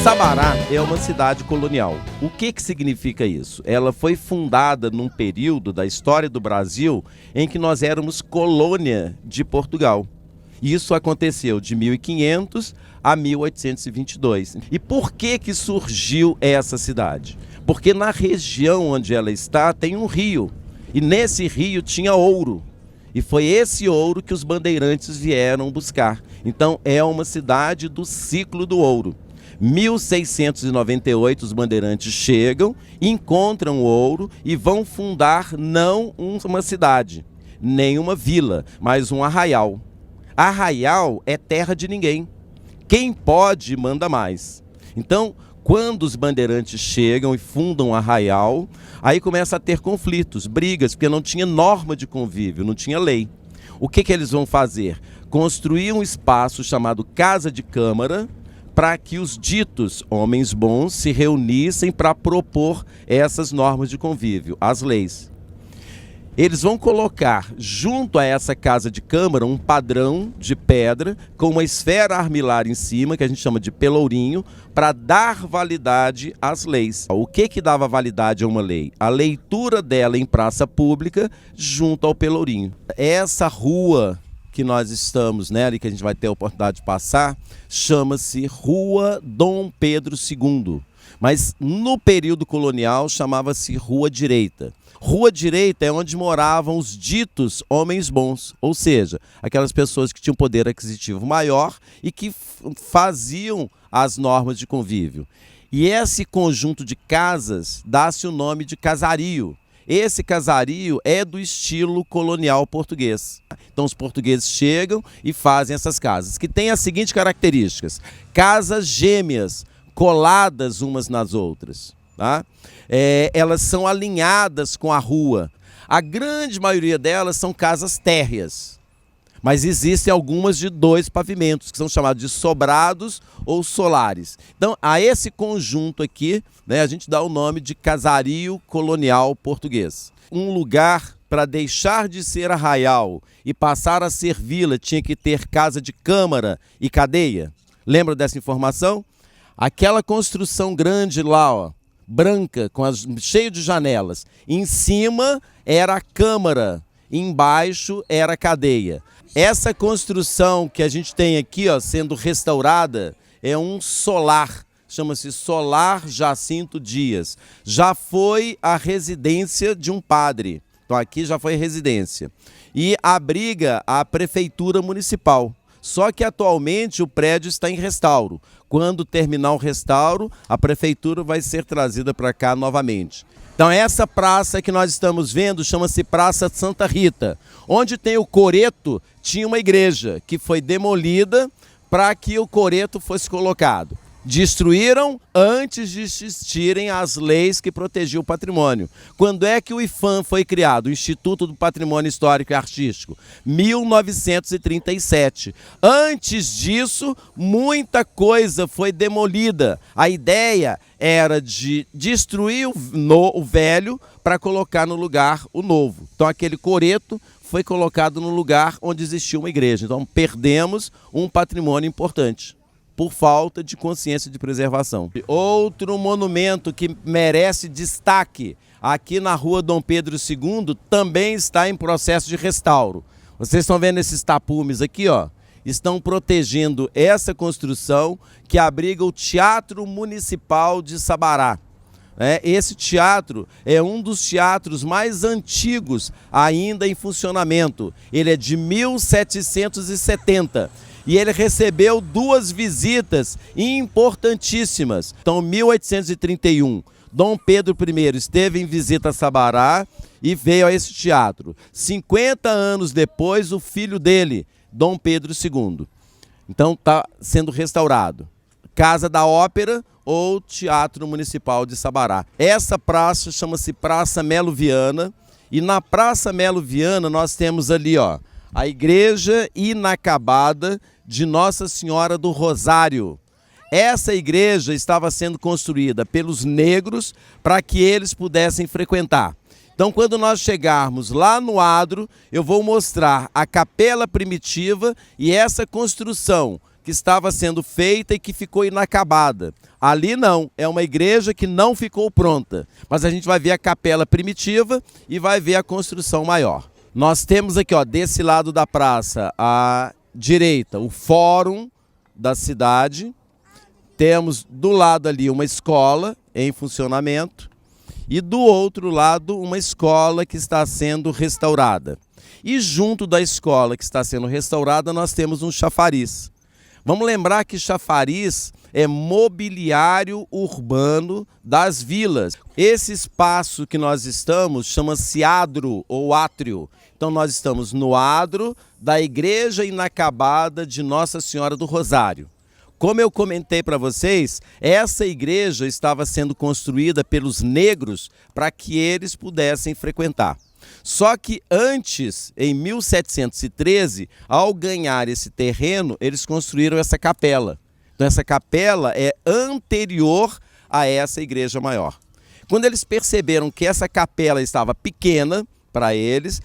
Sabará é uma cidade colonial. O que significa isso? Ela foi fundada num período da história do Brasil em que nós éramos colônia de Portugal. Isso aconteceu de 1500 a 1822. E por que surgiu essa cidade? Porque na região onde ela está tem um rio. E nesse rio tinha ouro. E foi esse ouro que os bandeirantes vieram buscar. Então é uma cidade do ciclo do ouro. 1698 os bandeirantes chegam, encontram o ouro e vão fundar não uma cidade, nem uma vila, mas um arraial. Arraial é terra de ninguém. Quem pode, manda mais. Então, quando os bandeirantes chegam e fundam um arraial, aí começa a ter conflitos, brigas, porque não tinha norma de convívio, não tinha lei. O que eles vão fazer? Construir um espaço chamado Casa de Câmara, para que os ditos homens bons se reunissem para propor essas normas de convívio, as leis. Eles vão colocar junto a essa casa de câmara um padrão de pedra com uma esfera armilar em cima, que a gente chama de pelourinho, para dar validade às leis. O que dava validade a uma lei? A leitura dela em praça pública junto ao pelourinho. Essa rua que nós estamos, né, ali que a gente vai ter a oportunidade de passar, chama-se Rua Dom Pedro II. Mas no período colonial chamava-se Rua Direita. Rua Direita é onde moravam os ditos homens bons, ou seja, aquelas pessoas que tinham poder aquisitivo maior e que faziam as normas de convívio. E esse conjunto de casas dá-se o nome de casario. Esse casario é do estilo colonial português. Então os portugueses chegam e fazem essas casas, que têm as seguintes características: casas gêmeas, coladas umas nas outras. Tá? Elas são alinhadas com a rua. A grande maioria delas são casas térreas, mas existem algumas de 2 pavimentos, que são chamados de sobrados ou solares. Então, a esse conjunto aqui, né, a gente dá o nome de casario colonial português. Um lugar para deixar de ser arraial e passar a ser vila tinha que ter casa de câmara e cadeia. Lembra dessa informação? Aquela construção grande lá, ó, branca, cheio de janelas. Em cima era a câmara, embaixo era a cadeia. Essa construção que a gente tem aqui, ó, sendo restaurada, é um solar, chama-se Solar Jacinto Dias. Já foi a residência de um padre, então aqui já foi residência. E abriga a prefeitura municipal. Só que atualmente o prédio está em restauro. Quando terminar o restauro, a prefeitura vai ser trazida para cá novamente. Então essa praça que nós estamos vendo chama-se Praça Santa Rita. Onde tem o coreto, tinha uma igreja que foi demolida para que o coreto fosse colocado. Destruíram antes de existirem as leis que protegiam o patrimônio. Quando é que o IPHAM foi criado? O Instituto do Patrimônio Histórico e Artístico? 1937. Antes disso, muita coisa foi demolida. A ideia era de destruir o velho para colocar no lugar o novo. Então aquele coreto foi colocado no lugar onde existia uma igreja. Então perdemos um patrimônio importante por falta de consciência de preservação. Outro monumento que merece destaque aqui na Rua Dom Pedro II também está em processo de restauro. Vocês estão vendo esses tapumes aqui, ó? Estão protegendo essa construção que abriga o Teatro Municipal de Sabará. Esse teatro é um dos teatros mais antigos ainda em funcionamento. Ele é de 1770. E ele recebeu 2 visitas importantíssimas. Então, em 1831, Dom Pedro I esteve em visita a Sabará e veio a esse teatro. 50 anos depois, o filho dele, Dom Pedro II. Então, está sendo restaurado. Casa da Ópera ou Teatro Municipal de Sabará. Essa praça chama-se Praça Melo Viana. E na Praça Melo Viana nós temos ali, ó, a igreja inacabada de Nossa Senhora do Rosário. Essa igreja estava sendo construída pelos negros para que eles pudessem frequentar. Então, quando nós chegarmos lá no adro, eu vou mostrar a capela primitiva e essa construção que estava sendo feita e que ficou inacabada. Ali não, é uma igreja que não ficou pronta, mas a gente vai ver a capela primitiva e vai ver a construção maior. Nós temos aqui, ó, desse lado da praça, à direita, o fórum da cidade. Temos do lado ali uma escola em funcionamento e do outro lado uma escola que está sendo restaurada. E junto da escola que está sendo restaurada nós temos um chafariz. Vamos lembrar que chafariz é mobiliário urbano das vilas. Esse espaço que nós estamos chama-se adro ou átrio. Então nós estamos no adro da igreja inacabada de Nossa Senhora do Rosário. Como eu comentei para vocês, essa igreja estava sendo construída pelos negros para que eles pudessem frequentar. Só que antes, em 1713, ao ganhar esse terreno, eles construíram essa capela. Então essa capela é anterior a essa igreja maior. Quando eles perceberam que essa capela estava pequena para eles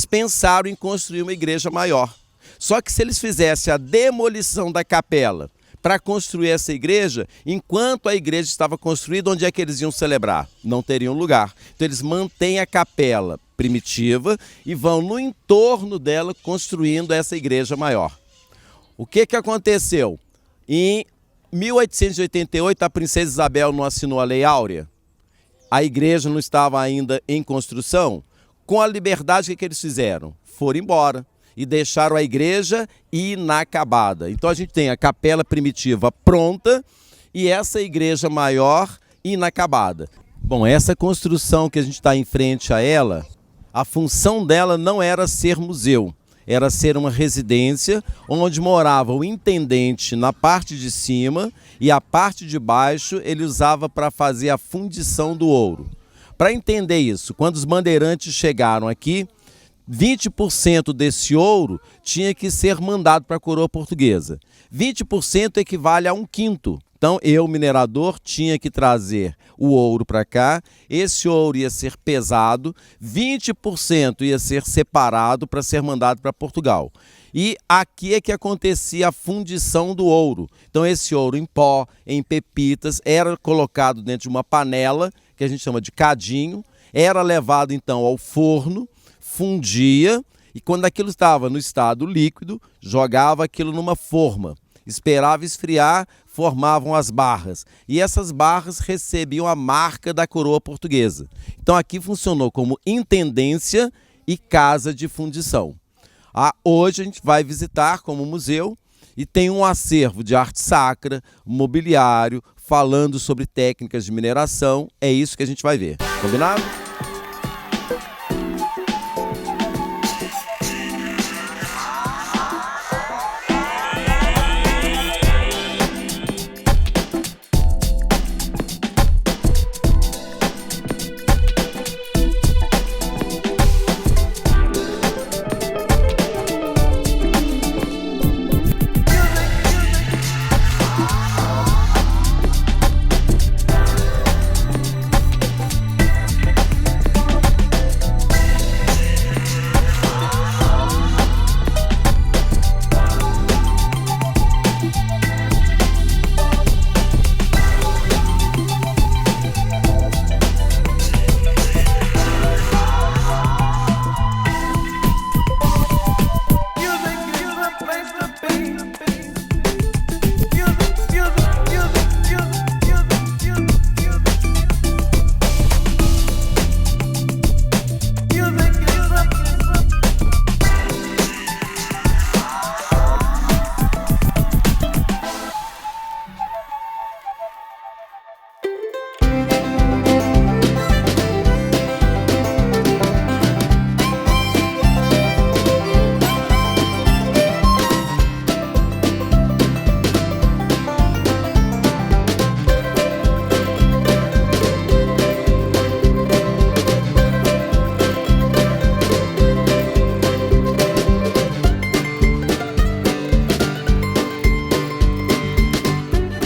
pensaram em construir uma igreja maior. Só que se eles fizessem a demolição da capela para construir essa igreja, enquanto a igreja estava construída, onde é que eles iam celebrar? Não teriam lugar. Então eles mantêm a capela primitiva e vão no entorno dela construindo essa igreja maior. O que aconteceu? Em 1888, a princesa Isabel não assinou a Lei Áurea. A igreja não estava ainda em construção. Com a liberdade, o que eles fizeram? Foram embora e deixaram a igreja inacabada. Então a gente tem a capela primitiva pronta e essa igreja maior inacabada. Bom, essa construção que a gente está em frente a ela, a função dela não era ser museu, era ser uma residência onde morava o intendente na parte de cima e a parte de baixo ele usava para fazer a fundição do ouro. Para entender isso, quando os bandeirantes chegaram aqui, 20% desse ouro tinha que ser mandado para a coroa portuguesa. 20% equivale a 1/5. Então, eu, minerador, tinha que trazer o ouro para cá. Esse ouro ia ser pesado, 20% ia ser separado para ser mandado para Portugal. E aqui é que acontecia a fundição do ouro. Então, esse ouro em pó, em pepitas, era colocado dentro de uma panela, que a gente chama de cadinho, era levado, então, ao forno, fundia e quando aquilo estava no estado líquido, jogava aquilo numa forma, esperava esfriar, formavam as barras e essas barras recebiam a marca da coroa portuguesa. Então aqui funcionou como intendência e casa de fundição. Hoje a gente vai visitar como museu e tem um acervo de arte sacra, mobiliário, falando sobre técnicas de mineração, é isso que a gente vai ver. Combinado?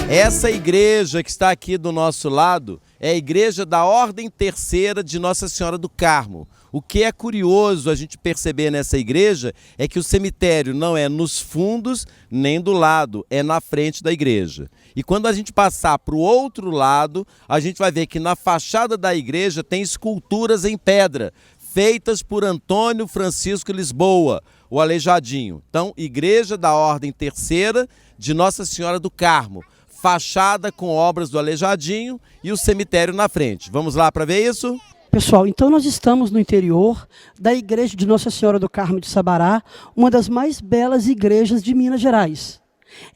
Essa igreja que está aqui do nosso lado é a igreja da Ordem Terceira de Nossa Senhora do Carmo, O que é curioso a gente perceber nessa igreja é que o cemitério não é nos fundos nem do lado, é na frente da igreja. E quando a gente passar para o outro lado, a gente vai ver que na fachada da igreja tem esculturas em pedra, feitas por Antônio Francisco Lisboa, o Aleijadinho. Então, Igreja da Ordem Terceira de Nossa Senhora do Carmo, fachada com obras do Aleijadinho e o cemitério na frente. Vamos lá para ver isso? Pessoal, então nós estamos no interior da igreja de Nossa Senhora do Carmo de Sabará, uma das mais belas igrejas de Minas Gerais.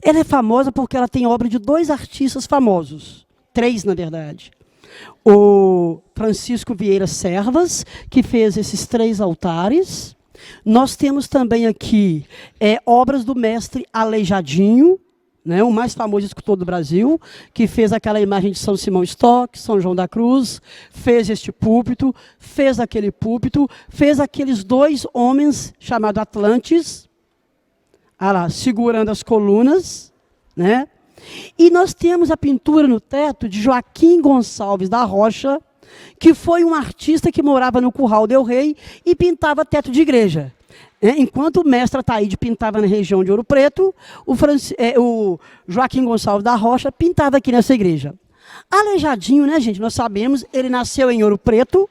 Ela é famosa porque ela tem obra de 2 artistas famosos, 3 na verdade. O Francisco Vieira Servas, que fez esses 3 altares. Nós temos também aqui obras do mestre Aleijadinho, né, o mais famoso escultor do Brasil, que fez aquela imagem de São Simão Stock, São João da Cruz, fez este púlpito, fez aquele púlpito, fez aqueles 2 homens chamados Atlantes, segurando as colunas, né? E nós temos a pintura no teto de Joaquim Gonçalves da Rocha, que foi um artista que morava no Curral del Rei e pintava teto de igreja. Enquanto o mestre Ataíde pintava na região de Ouro Preto, o Joaquim Gonçalves da Rocha pintava aqui nessa igreja. Aleijadinho, né, gente? Nós sabemos, ele nasceu em Ouro Preto.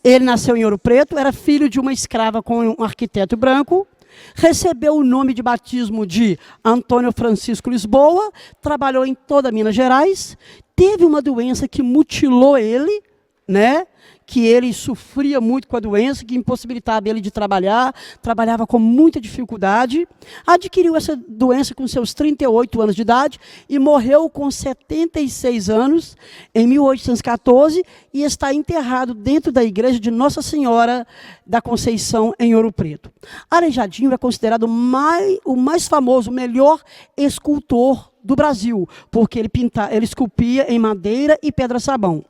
Era filho de uma escrava com um arquiteto branco. Recebeu o nome de batismo de Antônio Francisco Lisboa, trabalhou em toda Minas Gerais, teve uma doença que mutilou ele, né? Que ele sofria muito com a doença, que impossibilitava ele de trabalhar, trabalhava com muita dificuldade, adquiriu essa doença com seus 38 anos de idade e morreu com 76 anos, em 1814, e está enterrado dentro da igreja de Nossa Senhora da Conceição, em Ouro Preto. Aleijadinho é considerado o mais famoso, o melhor escultor do Brasil, porque ele esculpia em madeira e pedra-sabão.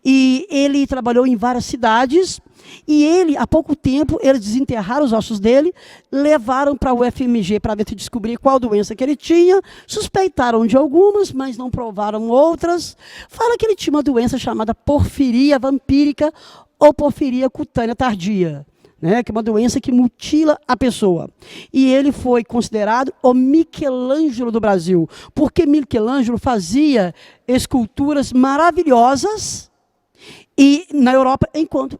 E ele trabalhou em várias cidades, e ele, há pouco tempo, eles desenterraram os ossos dele, levaram para o UFMG para ver se descobrir qual doença que ele tinha, suspeitaram de algumas, mas não provaram outras. Fala que ele tinha uma doença chamada porfiria vampírica ou porfiria cutânea tardia, né, que é uma doença que mutila a pessoa. E ele foi considerado o Michelangelo do Brasil, porque Michelangelo fazia esculturas maravilhosas e na Europa, enquanto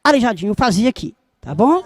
Aleijadinho fazia aqui, tá bom?